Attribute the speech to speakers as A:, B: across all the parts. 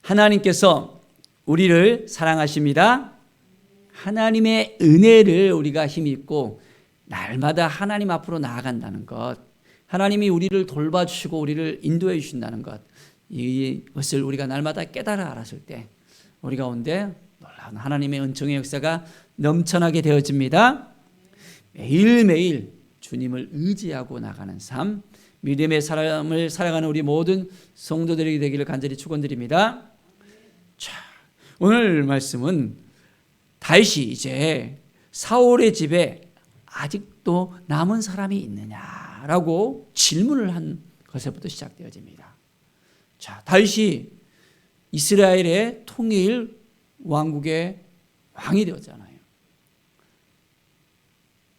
A: 하나님께서 우리를 사랑하십니다. 하나님의 은혜를 우리가 힘입고 날마다 하나님 앞으로 나아간다는 것, 하나님이 우리를 돌봐주시고 우리를 인도해 주신다는 것, 이것을 우리가 날마다 깨달아 알았을 때 우리 가운데 놀라운 하나님의 은총의 역사가 넘쳐나게 되어집니다. 매일매일 주님을 의지하고 나가는 삶, 믿음의 삶을 살아가는 우리 모든 성도들이 되기를 간절히 축원드립니다. 자, 오늘 말씀은 다윗이 이제 사울의 집에 아직도 남은 사람이 있느냐라고 질문을 한 것에부터 시작되어집니다. 자, 다윗이 이스라엘의 통일 왕국의 왕이 되었잖아요.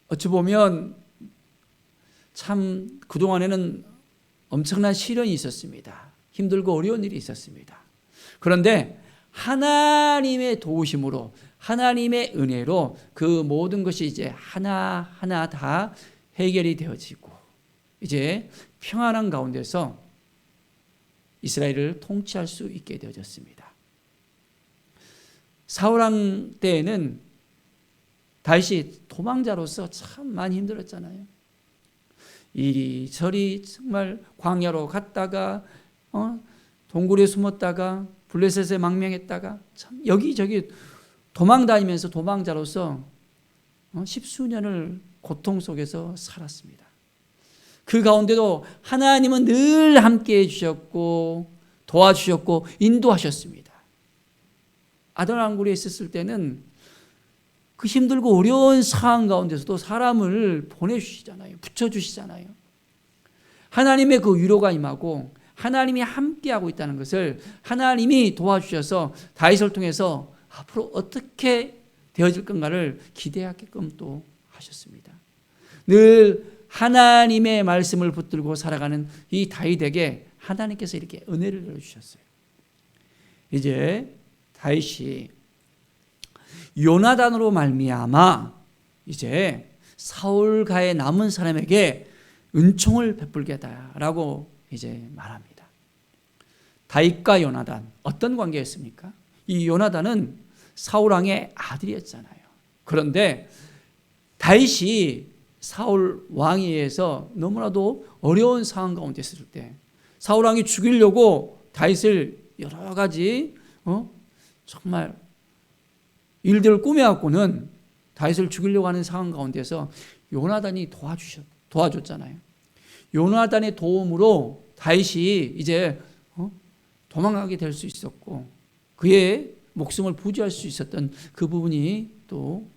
A: 어찌 보면 참 그동안에는 엄청난 시련이 있었습니다. 힘들고 어려운 일이 있었습니다. 그런데 하나님의 도우심으로, 하나님의 은혜로 그 모든 것이 이제 하나하나 다 해결이 되어지고 이제 평안한 가운데서 이스라엘을 통치할 수 있게 되어졌습니다. 사울왕 때에는 다윗이 도망자로서 참 많이 힘들었잖아요. 이리저리 정말 광야로 갔다가 동굴에 숨었다가 블레셋에 망명했다가 참 여기저기 도망다니면서 도망자로서 십수년을 고통 속에서 살았습니다. 그 가운데도 하나님은 늘 함께해 주셨고 도와주셨고 인도하셨습니다. 아들왕굴에 있었을 때는 그 힘들고 어려운 상황 가운데서도 사람을 보내주시잖아요. 붙여주시잖아요. 하나님의 그 위로가 임하고 하나님이 함께하고 있다는 것을 하나님이 도와주셔서 다윗을 통해서 앞으로 어떻게 되어질 건가를 기대하게끔 또 하셨습니다. 늘 하나님의 말씀을 붙들고 살아가는 이 다윗에게 하나님께서 이렇게 은혜를 내려주셨어요. 이제 다윗이 요나단으로 말미암아 이제 사울가에 남은 사람에게 은총을 베풀겠다라고 이제 말합니다. 다윗과 요나단 어떤 관계였습니까? 이 요나단은 사울왕의 아들이었잖아요. 그런데 다윗이 사울 왕에 의해서 너무나도 어려운 상황 가운데 있을 때 사울왕이 죽이려고 다윗을 여러 가지 정말 일들을 꾸며갖고는 다윗을 죽이려고 하는 상황 가운데서 요나단이 도와줬잖아요. 요나단의 도움으로 다윗이 이제 도망가게 될 수 있었고 그의 목숨을 부지할 수 있었던 그 부분이 또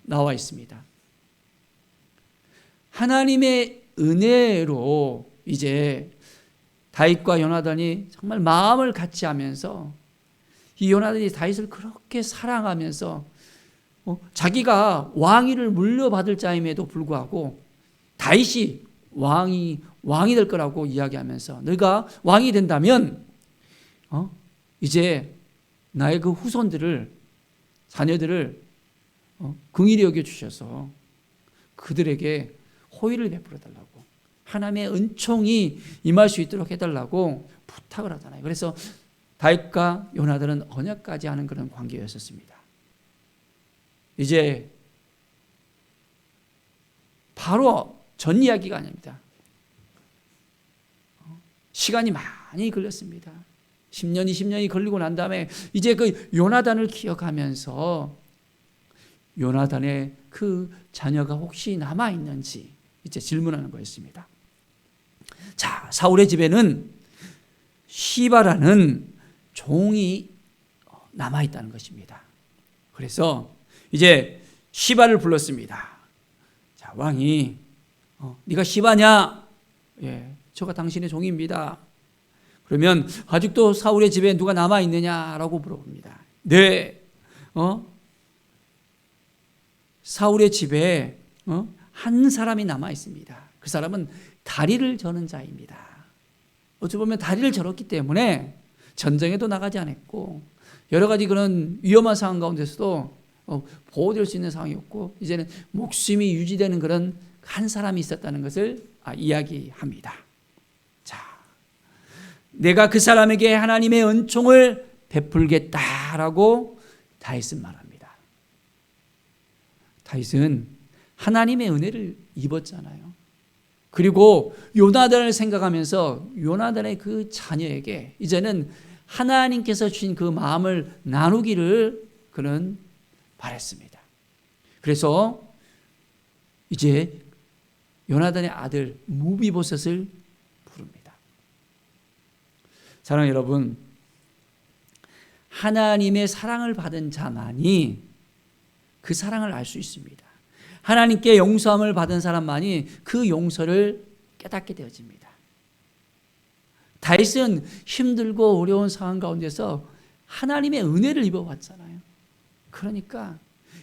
A: 나와 있습니다. 하나님의 은혜로 이제 다윗과 요나단이 정말 마음을 같이 하면서 이 요나단이 다윗을 그렇게 사랑하면서 자기가 왕위를 물려받을 자임에도 불구하고 다윗이 왕이 될 거라고 이야기하면서 너가 왕이 된다면 이제 나의 그 후손들을 자녀들을 긍휼히 여겨 주셔서 그들에게 호의를 베풀어 달라고 하나님의 은총이 임할 수 있도록 해달라고 부탁을 하잖아요. 그래서 다윗과 요나단은 언약까지 하는 그런 관계였었습니다. 이제 바로 전 이야기가 아닙니다. 시간이 많이 걸렸습니다. 10년, 20년이 걸리고 난 다음에 이제 그 요나단을 기억하면서 요나단의 그 자녀가 혹시 남아있는지 이제 질문하는 거였습니다. 자, 사울의 집에는 시바라는 종이 남아있다는 것입니다. 그래서 이제 시바를 불렀습니다. 자, 왕이 네가 시바냐? 예, 저가 당신의 종입니다. 그러면 아직도 사울의 집에 누가 남아있느냐라고 물어봅니다. 네, 사울의 집에 한 사람이 남아있습니다. 그 사람은 다리를 저는 자입니다. 어찌 보면 다리를 저었기 때문에 전쟁에도 나가지 않았고 여러 가지 그런 위험한 상황 가운데서도 보호될 수 있는 상황이었고 이제는 목숨이 유지되는 그런 한 사람이 있었다는 것을 이야기합니다. 자, 내가 그 사람에게 하나님의 은총을 베풀겠다라고 다윗은 말합니다. 다윗은 하나님의 은혜를 입었잖아요. 그리고 요나단을 생각하면서 요나단의 그 자녀에게 이제는 하나님께서 주신 그 마음을 나누기를 그는 바랬습니다. 그래서 이제 요나단의 아들 무비보셋을 부릅니다. 사랑하는 여러분, 하나님의 사랑을 받은 자만이 그 사랑을 알 수 있습니다. 하나님께 용서함을 받은 사람만이 그 용서를 깨닫게 되어집니다. 다윗은 힘들고 어려운 상황 가운데서 하나님의 은혜를 입어왔잖아요. 그러니까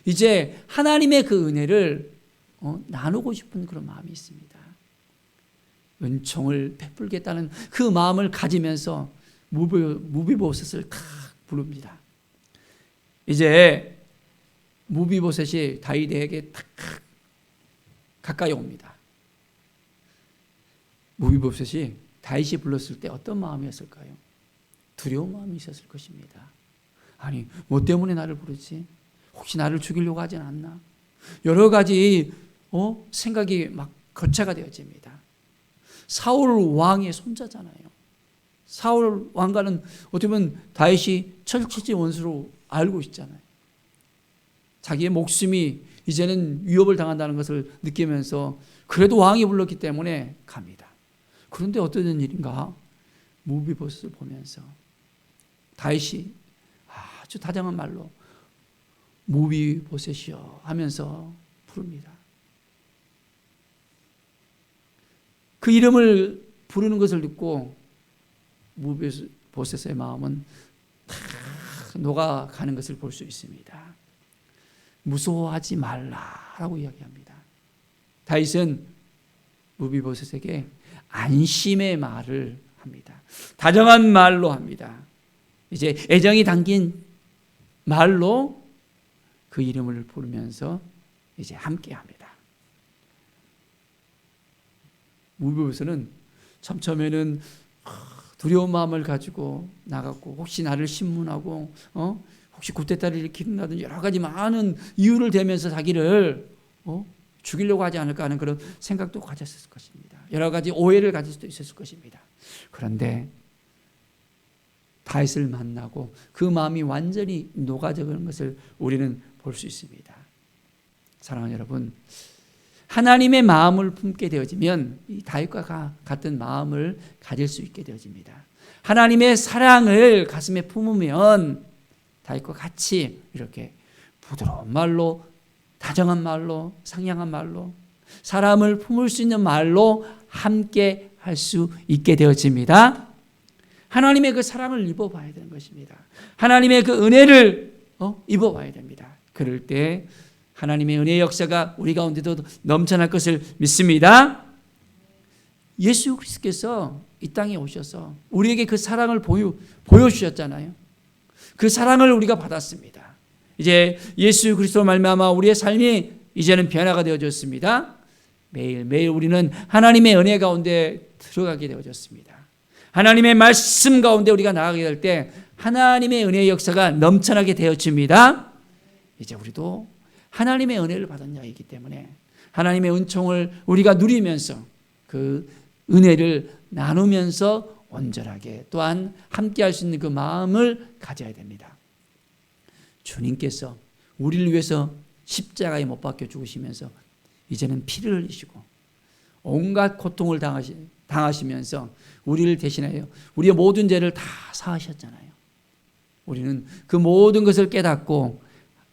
A: 이제 하나님의 그 은혜를 나누고 싶은 그런 마음이 있습니다. 은총을 베풀겠다는 그 마음을 가지면서 무비보셋을 탁 부릅니다. 이제 무비보셋이 다윗에게 탁 가까이 옵니다. 무비보셋이 다윗이 불렀을 때 어떤 마음이었을까요? 두려운 마음이 있었을 것입니다. 아니, 뭐 때문에 나를 부르지? 혹시 나를 죽이려고 하진 않나? 여러 가지 생각이 막 거차가 되어집니다. 사울 왕의 손자잖아요. 사울 왕과는 어떻게 보면 다윗이 철치지 원수로 알고 있잖아요. 자기의 목숨이 이제는 위협을 당한다는 것을 느끼면서 그래도 왕이 불렀기 때문에 갑니다. 그런데 어떤 일인가? 무비보셋을 보면서 다윗이 아주 다정한 말로 무비보셋이여 하면서 부릅니다. 그 이름을 부르는 것을 듣고 무비보셋의 마음은 다 녹아가는 것을 볼 수 있습니다. 무서워하지 말라라고 이야기합니다. 다윗은 무비보셋에게 안심의 말을 합니다. 다정한 말로 합니다. 이제 애정이 담긴 말로 그 이름을 부르면서 이제 함께 합니다. 무비보셋은 참 처음에는 두려운 마음을 가지고 나갔고 혹시 나를 신문하고 혹시 구태타를 일으킨다든지 여러 가지 많은 이유를 대면서 자기를 죽이려고 하지 않을까 하는 그런 생각도 가졌을 것입니다. 여러 가지 오해를 가질 수도 있었을 것입니다. 그런데 다윗을 만나고 그 마음이 완전히 녹아져가는 것을 우리는 볼 수 있습니다. 사랑하는 여러분, 하나님의 마음을 품게 되어지면 이 다윗과 같은 마음을 가질 수 있게 되어집니다. 하나님의 사랑을 가슴에 품으면 다윗과 같이 이렇게 부드러운 말로, 다정한 말로, 상냥한 말로, 사람을 품을 수 있는 말로 함께 할 수 있게 되어집니다. 하나님의 그 사랑을 입어봐야 되는 것입니다. 하나님의 그 은혜를 입어봐야 됩니다. 그럴 때 하나님의 은혜의 역사가 우리 가운데도 넘쳐날 것을 믿습니다. 예수 그리스도께서 이 땅에 오셔서 우리에게 그 사랑을 보여주셨잖아요. 그 사랑을 우리가 받았습니다. 이제 예수 그리스도로 말미암아 우리의 삶이 이제는 변화가 되어졌습니다. 매일매일 우리는 하나님의 은혜 가운데 들어가게 되어졌습니다. 하나님의 말씀 가운데 우리가 나가게 될 때 하나님의 은혜의 역사가 넘쳐나게 되어집니다. 이제 우리도 하나님의 은혜를 받은 자이기 때문에 하나님의 은총을 우리가 누리면서 그 은혜를 나누면서 온전하게 또한 함께 할 수 있는 그 마음을 가져야 됩니다. 주님께서 우리를 위해서 십자가에 못 박혀 죽으시면서 이제는 피를 흘리시고 온갖 고통을 당하시면서 우리를 대신하여 우리의 모든 죄를 다 사하셨잖아요. 우리는 그 모든 것을 깨닫고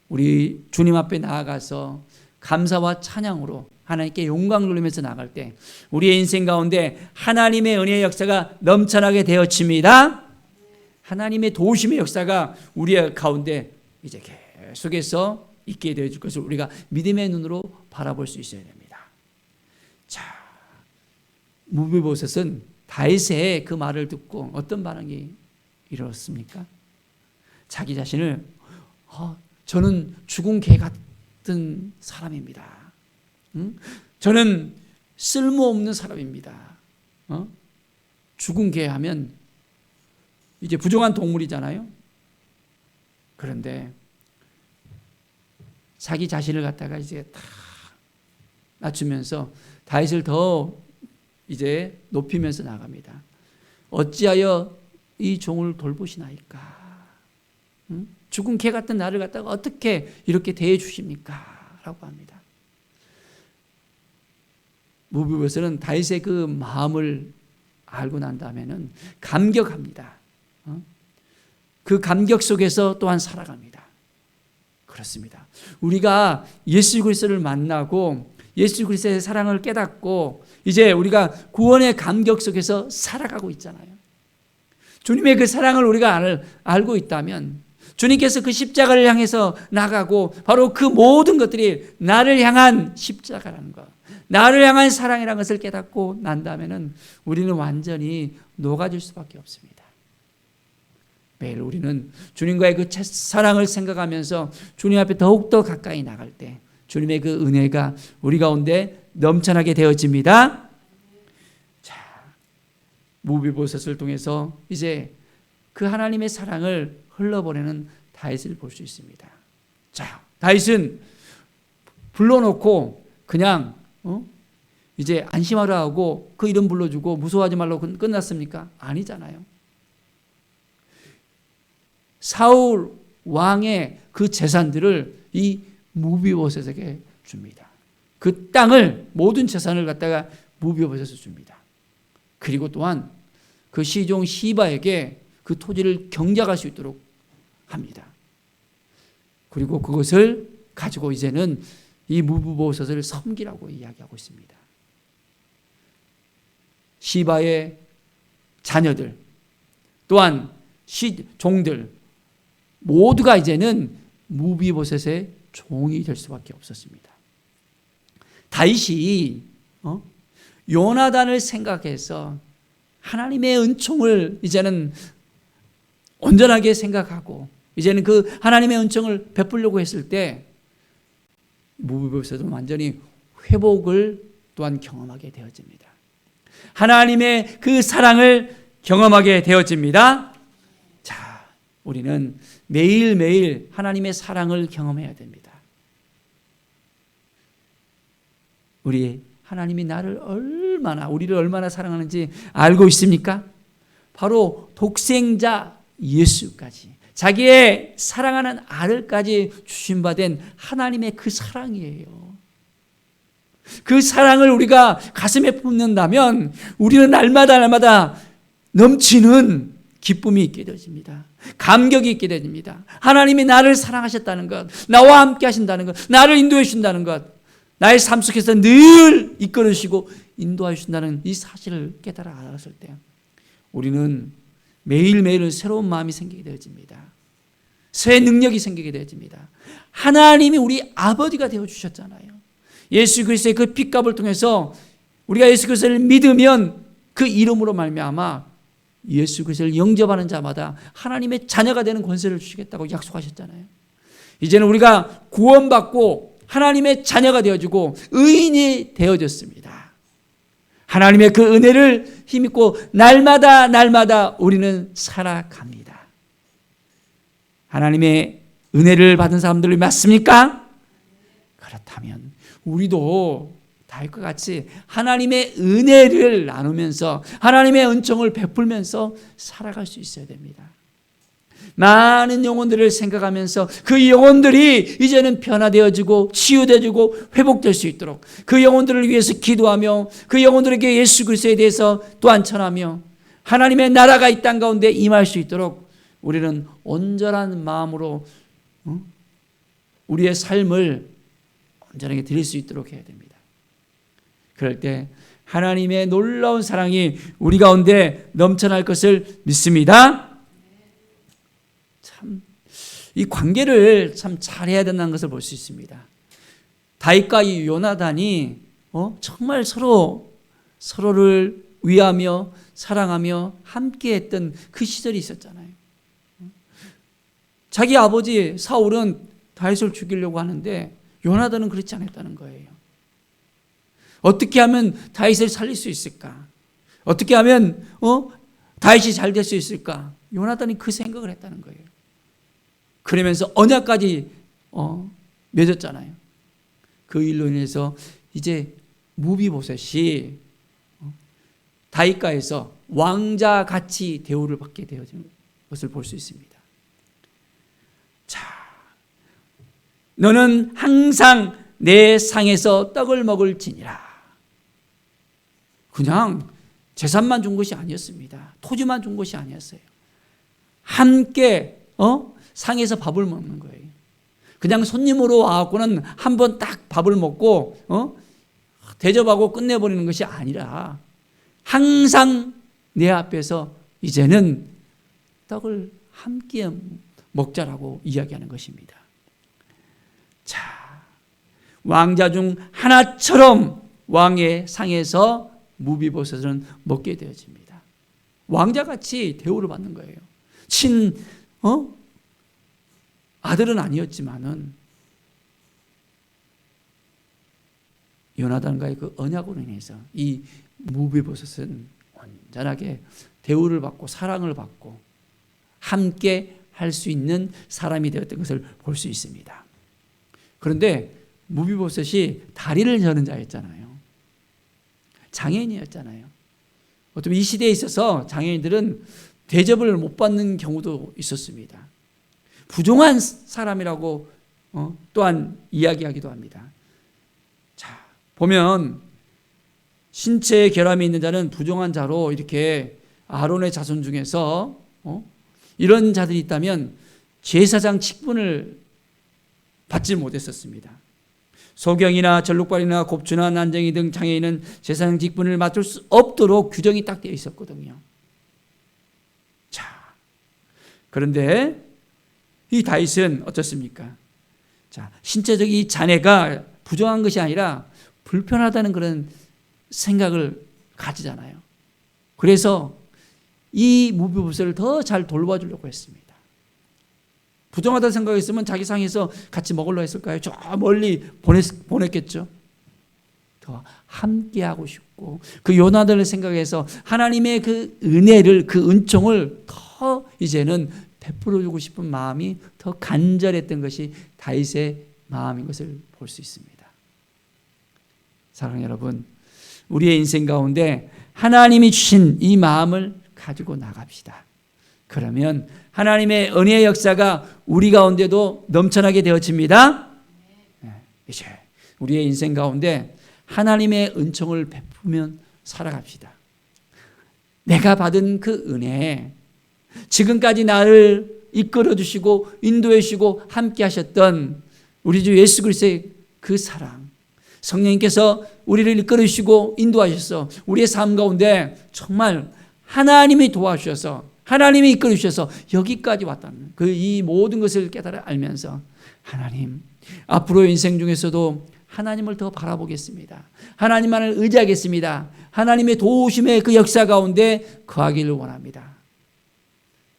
A: 우리 주님 앞에 나아가서 감사와 찬양으로 하나님께 영광 돌리면서 나갈 때 우리의 인생 가운데 하나님의 은혜의 역사가 넘쳐나게 되어집니다. 하나님의 도우심의 역사가 우리의 가운데 이제 계속해서 있게 되어질 것을 우리가 믿음의 눈으로 바라볼 수 있어야 됩니다. 자, 무비보셋은 다윗의 그 말을 듣고 어떤 반응이 일어났습니까? 자기 자신을 저는 죽은 개 같은 사람입니다. 저는 쓸모없는 사람입니다. 죽은 개 하면 이제 부정한 동물이잖아요. 그런데 자기 자신을 갖다가 이제 다 낮추면서 다윗을 더 이제 높이면서 나갑니다. 어찌하여 이 종을 돌보시나이까? 죽은 개 같은 나를 갖다가 어떻게 이렇게 대해 주십니까? 라고 합니다. 무비보셋은 다윗의 그 마음을 알고 난 다음에는 감격합니다. 그 감격 속에서 또한 살아갑니다. 그렇습니다. 우리가 예수 그리스도를 만나고 예수 그리스도의 사랑을 깨닫고 이제 우리가 구원의 감격 속에서 살아가고 있잖아요. 주님의 그 사랑을 우리가 알고 있다면 주님께서 그 십자가를 향해서 나가고 바로 그 모든 것들이 나를 향한 십자가라는 것, 나를 향한 사랑이라는 것을 깨닫고 난 다음에는 우리는 완전히 녹아질 수밖에 없습니다. 매일 우리는 주님과의 그 사랑을 생각하면서 주님 앞에 더욱더 가까이 나갈 때 주님의 그 은혜가 우리 가운데 넘쳐나게 되어집니다. 자, 무비보셋을 통해서 이제 그 하나님의 사랑을 흘러보내는 다윗을 볼 수 있습니다. 자, 다윗은 불러놓고 그냥 이제 안심하라 하고 그 이름 불러주고 무서워하지 말라고 끝났습니까? 아니잖아요. 사울 왕의 그 재산들을 이 무비보셋에게 줍니다. 그 땅을 모든 재산을 갖다가 무비보셋에 줍니다. 그리고 또한 그 시종 시바에게 그 토지를 경작할 수 있도록 합니다. 그리고 그것을 가지고 이제는 이 무비보셋을 섬기라고 이야기하고 있습니다. 시바의 자녀들 또한 종들 모두가 이제는 무비보셋의 종이 될 수밖에 없었습니다. 다윗이 요나단을 생각해서 하나님의 은총을 이제는 온전하게 생각하고 이제는 그 하나님의 은총을 베풀려고 했을 때 무비보셋은 완전히 회복을 또한 경험하게 되어집니다. 하나님의 그 사랑을 경험하게 되어집니다. 자, 우리는 매일매일 하나님의 사랑을 경험해야 됩니다. 우리 하나님이 우리를 얼마나 사랑하는지 알고 있습니까? 바로 독생자 예수까지 자기의 사랑하는 아들까지 주신받은 하나님의 그 사랑이에요. 그 사랑을 우리가 가슴에 품는다면 우리는 날마다 넘치는 기쁨이 있게 되어집니다. 감격이 있게 되어집니다. 하나님이 나를 사랑하셨다는 것, 나와 함께 하신다는 것, 나를 인도해 주신다는 것, 나의 삶 속에서 늘 이끌어 주시고 인도해 주신다는 이 사실을 깨달아 알았을 때 우리는 매일매일 새로운 마음이 생기게 되어집니다. 새 능력이 생기게 되어집니다. 하나님이 우리 아버지가 되어주셨잖아요. 예수 그리스도의 그 핏값을 통해서 우리가 예수 그리스도를 믿으면 그 이름으로 말미암아 예수 그리스도를 영접하는 자마다 하나님의 자녀가 되는 권세를 주시겠다고 약속하셨잖아요. 이제는 우리가 구원받고 하나님의 자녀가 되어지고 의인이 되어졌습니다. 하나님의 그 은혜를 힘입고 날마다 우리는 살아갑니다. 하나님의 은혜를 받은 사람들이 맞습니까? 그렇다면 우리도 다윗과 같이 하나님의 은혜를 나누면서 하나님의 은총을 베풀면서 살아갈 수 있어야 됩니다. 많은 영혼들을 생각하면서 그 영혼들이 이제는 변화되어지고 치유되어지고 회복될 수 있도록 그 영혼들을 위해서 기도하며 그 영혼들에게 예수 그리스도에 대해서 또한 전하며 하나님의 나라가 이 땅 가운데 임할 수 있도록 우리는 온전한 마음으로 우리의 삶을 온전하게 드릴 수 있도록 해야 됩니다. 그럴 때 하나님의 놀라운 사랑이 우리 가운데 넘쳐날 것을 믿습니다. 참, 이 관계를 참 잘해야 된다는 것을 볼 수 있습니다. 다윗과 이 요나단이 정말 서로를 위하며 사랑하며 함께했던 그 시절이 있었잖아요. 자기 아버지 사울은 다윗을 죽이려고 하는데 요나단은 그렇지 않았다는 거예요. 어떻게 하면 다윗을 살릴 수 있을까? 어떻게 하면 다윗이 잘 될 수 있을까? 요나단이 그 생각을 했다는 거예요. 그러면서 언약까지 맺었잖아요. 그 일로 인해서 이제 무비보셋이 다윗가에서 왕자같이 대우를 받게 되어진 것을 볼 수 있습니다. 자, 너는 항상 내 상에서 떡을 먹을지니라. 그냥 재산만 준 것이 아니었습니다. 토지만 준 것이 아니었어요. 함께 상에서 밥을 먹는 거예요. 그냥 손님으로 와갖고는 한 번 딱 밥을 먹고 대접하고 끝내버리는 것이 아니라 항상 내 앞에서 이제는 떡을 함께 먹자라고 이야기하는 것입니다. 자, 왕자 중 하나처럼 왕의 상에서 무비보셋은 먹게 되어집니다. 왕자같이 대우를 받는 거예요. 아들은 아니었지만은 요나단과의 그 언약으로 인해서 이 무비보셋은 온전하게 대우를 받고 사랑을 받고 함께 할 수 있는 사람이 되었던 것을 볼 수 있습니다. 그런데 무비보셋이 다리를 저는 자였잖아요. 장애인이었잖아요. 어쩌면 이 시대에 있어서 장애인들은 대접을 못 받는 경우도 있었습니다. 부정한 사람이라고 또한 이야기하기도 합니다. 자, 보면 신체에 결함이 있는 자는 부정한 자로 이렇게 아론의 자손 중에서 이런 자들이 있다면 제사장 직분을 받지 못했었습니다. 소경이나 전룩발이나 곱추나 난쟁이 등 장애인은 제사장 직분을 맡을 수 없도록 규정이 딱 되어 있었거든요. 자, 그런데 이 다윗은 어떻습니까? 자, 신체적 이 자네가 부정한 것이 아니라 불편하다는 그런 생각을 가지잖아요. 그래서 이 무비보셋을 더 잘 돌봐주려고 했습니다. 부정하다는 생각했으면 자기 상에서 같이 먹으려 했을까요? 저 멀리 보냈겠죠. 더 함께하고 싶고 그 요나단을 생각해서 하나님의 그 은혜를, 그 은총을 더 이제는 베풀어주고 싶은 마음이 더 간절했던 것이 다윗의 마음인 것을 볼 수 있습니다. 사랑하는 여러분, 우리의 인생 가운데 하나님이 주신 이 마음을 가지고 나갑시다. 그러면 하나님의 은혜의 역사가 우리 가운데도 넘쳐나게 되어집니다. 이제 우리의 인생 가운데 하나님의 은총을 베푸면 살아갑시다. 내가 받은 그 은혜, 지금까지 나를 이끌어 주시고 인도해 주시고 함께 하셨던 우리 주 예수 그리스도의 그 사랑, 성령님께서 우리를 이끌어 주시고 인도하셔서 우리의 삶 가운데 정말 하나님이 도와주셔서 하나님이 이끌어 주셔서 여기까지 왔다는 그 이 모든 것을 깨달아 알면서 하나님, 앞으로 인생 중에서도 하나님을 더 바라보겠습니다. 하나님만을 의지하겠습니다. 하나님의 도우심의 그 역사 가운데 거하기를 원합니다.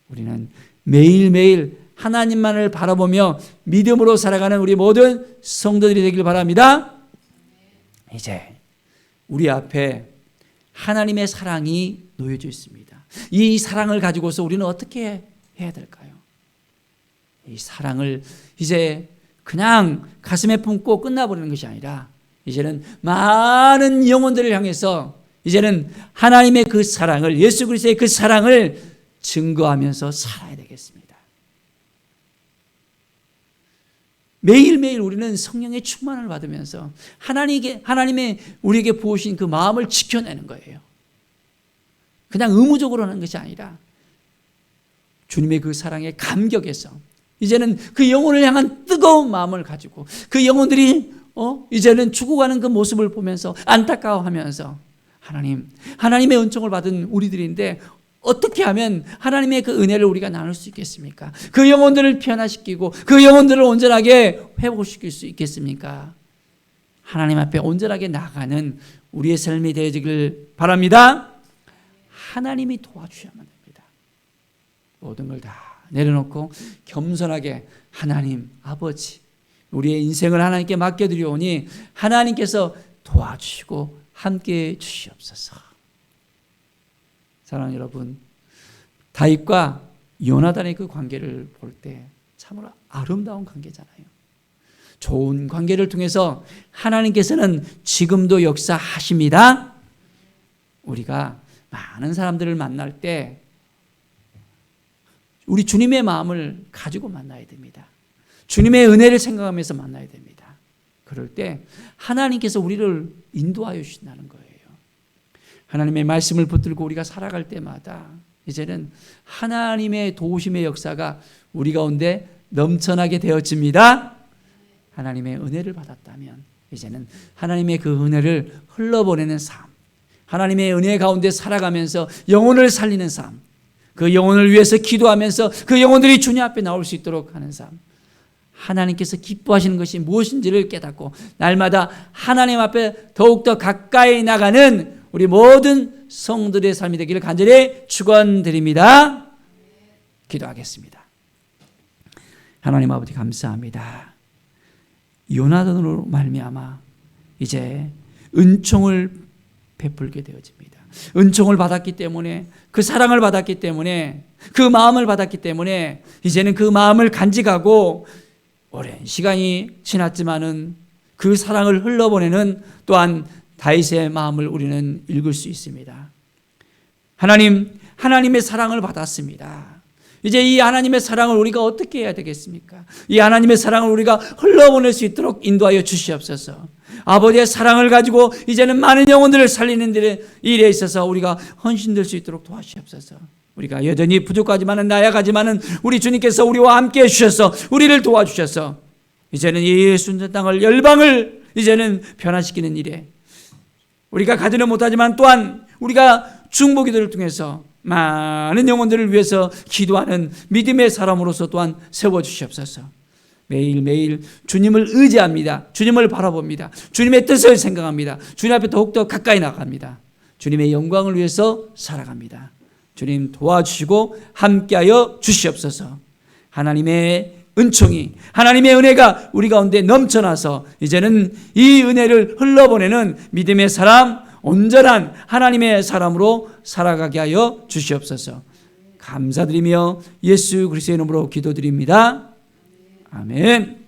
A: 우리는 매일매일 하나님만을 바라보며 믿음으로 살아가는 우리 모든 성도들이 되길 바랍니다. 이제 우리 앞에 하나님의 사랑이 놓여져 있습니다. 이 사랑을 가지고서 우리는 어떻게 해야 될까요? 이 사랑을 이제 그냥 가슴에 품고 끝나버리는 것이 아니라 이제는 많은 영혼들을 향해서 이제는 하나님의 그 사랑을, 예수 그리스도의 그 사랑을 증거하면서 살아야 되겠습니다. 매일매일 우리는 성령의 충만을 받으면서 하나님의 우리에게 부으신 그 마음을 지켜내는 거예요. 그냥 의무적으로 하는 것이 아니라 주님의 그 사랑에 감격해서 이제는 그 영혼을 향한 뜨거운 마음을 가지고 그 영혼들이 이제는 죽어가는 그 모습을 보면서 안타까워하면서 하나님의 은총을 받은 우리들인데 어떻게 하면 하나님의 그 은혜를 우리가 나눌 수 있겠습니까? 그 영혼들을 변화시키고 그 영혼들을 온전하게 회복시킬 수 있겠습니까? 하나님 앞에 온전하게 나가는 우리의 삶이 되어지길 바랍니다. 하나님이 도와주셔야만 됩니다. 모든 걸 다 내려놓고 겸손하게 하나님 아버지, 우리의 인생을 하나님께 맡겨드리오니 하나님께서 도와주시고 함께해 주시옵소서. 사랑하는 여러분, 다윗과 요나단의 그 관계를 볼 때 참으로 아름다운 관계잖아요. 좋은 관계를 통해서 하나님께서는 지금도 역사하십니다. 우리가 많은 사람들을 만날 때 우리 주님의 마음을 가지고 만나야 됩니다. 주님의 은혜를 생각하면서 만나야 됩니다. 그럴 때 하나님께서 우리를 인도하여 주신다는 거예요. 하나님의 말씀을 붙들고 우리가 살아갈 때마다 이제는 하나님의 도우심의 역사가 우리 가운데 넘쳐나게 되어집니다. 하나님의 은혜를 받았다면 이제는 하나님의 그 은혜를 흘러보내는 삶, 하나님의 은혜 가운데 살아가면서 영혼을 살리는 삶, 그 영혼을 위해서 기도하면서 그 영혼들이 주님 앞에 나올 수 있도록 하는 삶, 하나님께서 기뻐하시는 것이 무엇인지를 깨닫고 날마다 하나님 앞에 더욱더 가까이 나가는 우리 모든 성들의 삶이 되기를 간절히 축원드립니다. 기도하겠습니다. 하나님 아버지 감사합니다. 요나단으로 말미암아 이제 은총을 베풀게 되어집니다. 은총을 받았기 때문에, 그 사랑을 받았기 때문에, 그 마음을 받았기 때문에 이제는 그 마음을 간직하고 오랜 시간이 지났지만은 그 사랑을 흘러보내는 또한 다윗의 마음을 우리는 읽을 수 있습니다. 하나님의 사랑을 받았습니다. 이제 이 하나님의 사랑을 우리가 어떻게 해야 되겠습니까? 이 하나님의 사랑을 우리가 흘러보낼 수 있도록 인도하여 주시옵소서. 아버지의 사랑을 가지고 이제는 많은 영혼들을 살리는 일에 있어서 우리가 헌신될 수 있도록 도와주시옵소서. 우리가 여전히 부족하지만은 나약하지만은 우리 주님께서 우리와 함께 해주셔서 우리를 도와주셔서 이제는 이 순전 땅을 열방을 이제는 변화시키는 일에 우리가 가지는 못하지만 또한 우리가 중보기도를 통해서 많은 영혼들을 위해서 기도하는 믿음의 사람으로서 또한 세워주시옵소서. 매일매일 주님을 의지합니다. 주님을 바라봅니다. 주님의 뜻을 생각합니다. 주님 앞에 더욱더 가까이 나갑니다. 주님의 영광을 위해서 살아갑니다. 주님 도와주시고 함께하여 주시옵소서. 하나님의 은총이, 하나님의 은혜가 우리 가운데 넘쳐나서 이제는 이 은혜를 흘러보내는 믿음의 사람, 온전한 하나님의 사람으로 살아가게 하여 주시옵소서. 감사드리며 예수 그리스도의 이름으로 기도드립니다. 아멘.